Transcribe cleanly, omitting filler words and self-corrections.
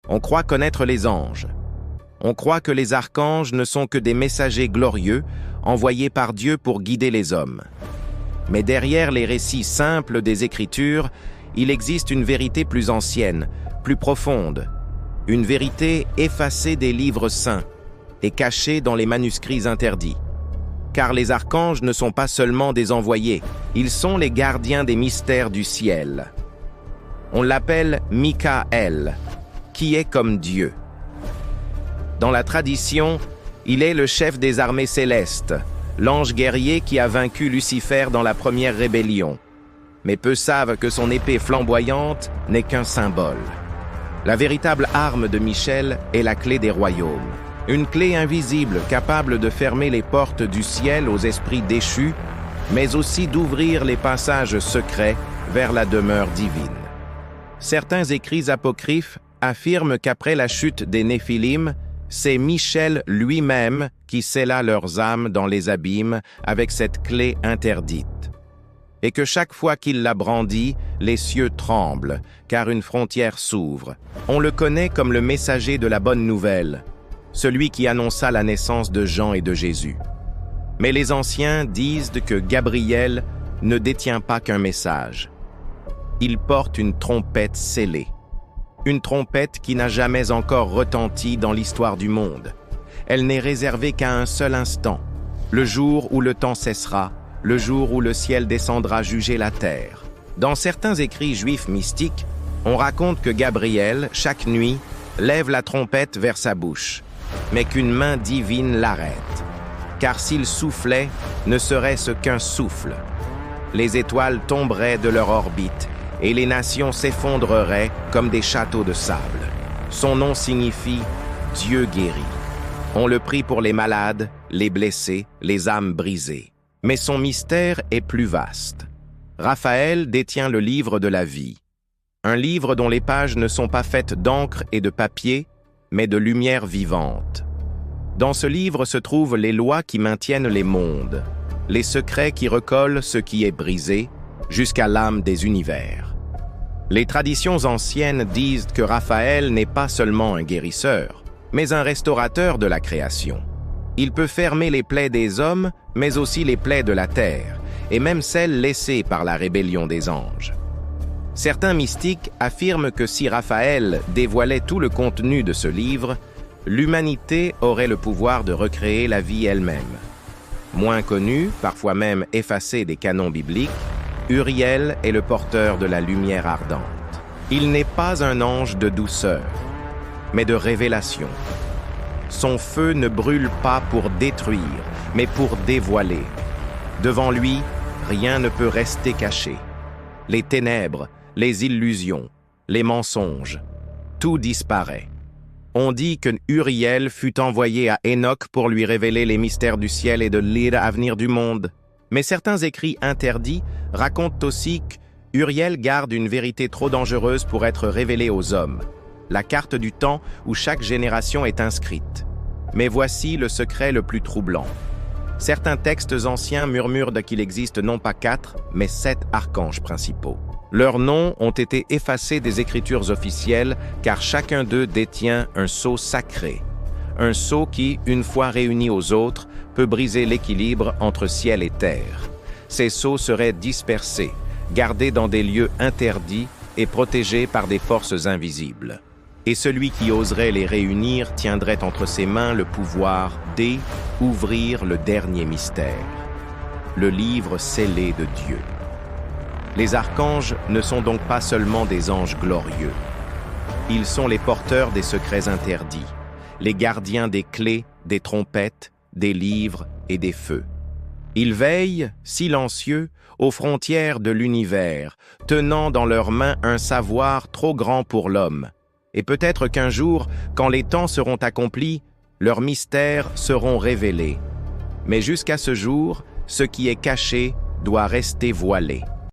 On croit connaître les anges. On croit que les archanges ne sont que des messagers glorieux envoyés par Dieu pour guider les hommes. Mais derrière les récits simples des Écritures, il existe une vérité plus ancienne, plus profonde, une vérité effacée des livres saints et cachée dans les manuscrits interdits. Car les archanges ne sont pas seulement des envoyés, ils sont les gardiens des mystères du ciel. On l'appelle Michaël, qui est comme Dieu. Dans la tradition, il est le chef des armées célestes, l'ange guerrier qui a vaincu Lucifer dans la première rébellion. Mais peu savent que son épée flamboyante n'est qu'un symbole. La véritable arme de Michel est la clé des royaumes. Une clé invisible capable de fermer les portes du ciel aux esprits déchus, mais aussi d'ouvrir les passages secrets vers la demeure divine. Certains écrits apocryphes affirment qu'après la chute des Néphilim, c'est Michel lui-même qui scella leurs âmes dans les abîmes avec cette clé interdite. Et que chaque fois qu'il la brandit, les cieux tremblent, car une frontière s'ouvre. On le connaît comme le messager de la bonne nouvelle, celui qui annonça la naissance de Jean et de Jésus. Mais les anciens disent que Gabriel ne détient pas qu'un message. Il porte une trompette scellée. Une trompette qui n'a jamais encore retenti dans l'histoire du monde. Elle n'est réservée qu'à un seul instant, le jour où le temps cessera, le jour où le ciel descendra juger la terre. Dans certains écrits juifs mystiques, on raconte que Gabriel, chaque nuit, lève la trompette vers sa bouche, mais qu'une main divine l'arrête. Car s'il soufflait, ne serait-ce qu'un souffle. Les étoiles tomberaient de leur orbite, et les nations s'effondreraient comme des châteaux de sable. Son nom signifie « Dieu guérit ». On le prie pour les malades, les blessés, les âmes brisées. Mais son mystère est plus vaste. Raphaël détient le livre de la vie. Un livre dont les pages ne sont pas faites d'encre et de papier, mais de lumière vivante. Dans ce livre se trouvent les lois qui maintiennent les mondes, les secrets qui recollent ce qui est brisé, jusqu'à l'âme des univers. Les traditions anciennes disent que Raphaël n'est pas seulement un guérisseur, mais un restaurateur de la création. Il peut fermer les plaies des hommes, mais aussi les plaies de la terre, et même celles laissées par la rébellion des anges. Certains mystiques affirment que si Raphaël dévoilait tout le contenu de ce livre, l'humanité aurait le pouvoir de recréer la vie elle-même. Moins connu, parfois même effacé des canons bibliques, Uriel est le porteur de la lumière ardente. Il n'est pas un ange de douceur, mais de révélation. Son feu ne brûle pas pour détruire, mais pour dévoiler. Devant lui, rien ne peut rester caché. Les ténèbres, les illusions, les mensonges, tout disparaît. On dit que Uriel fut envoyé à Enoch pour lui révéler les mystères du ciel et de l'avenir du monde. Mais certains écrits interdits racontent aussi qu'Uriel garde une vérité trop dangereuse pour être révélée aux hommes, la carte du temps où chaque génération est inscrite. Mais voici le secret le plus troublant. Certains textes anciens murmurent qu'il existe non pas 4, mais 7 archanges principaux. Leurs noms ont été effacés des écritures officielles car chacun d'eux détient un sceau sacré. Un sceau qui, une fois réuni aux autres, peut briser l'équilibre entre ciel et terre. Ces sceaux seraient dispersés, gardés dans des lieux interdits et protégés par des forces invisibles. Et celui qui oserait les réunir tiendrait entre ses mains le pouvoir d'ouvrir le dernier mystère, le livre scellé de Dieu. Les archanges ne sont donc pas seulement des anges glorieux. Ils sont les porteurs des secrets interdits, les gardiens des clés, des trompettes, des livres et des feux. Ils veillent, silencieux, aux frontières de l'univers, tenant dans leurs mains un savoir trop grand pour l'homme. Et peut-être qu'un jour, quand les temps seront accomplis, leurs mystères seront révélés. Mais jusqu'à ce jour, ce qui est caché doit rester voilé.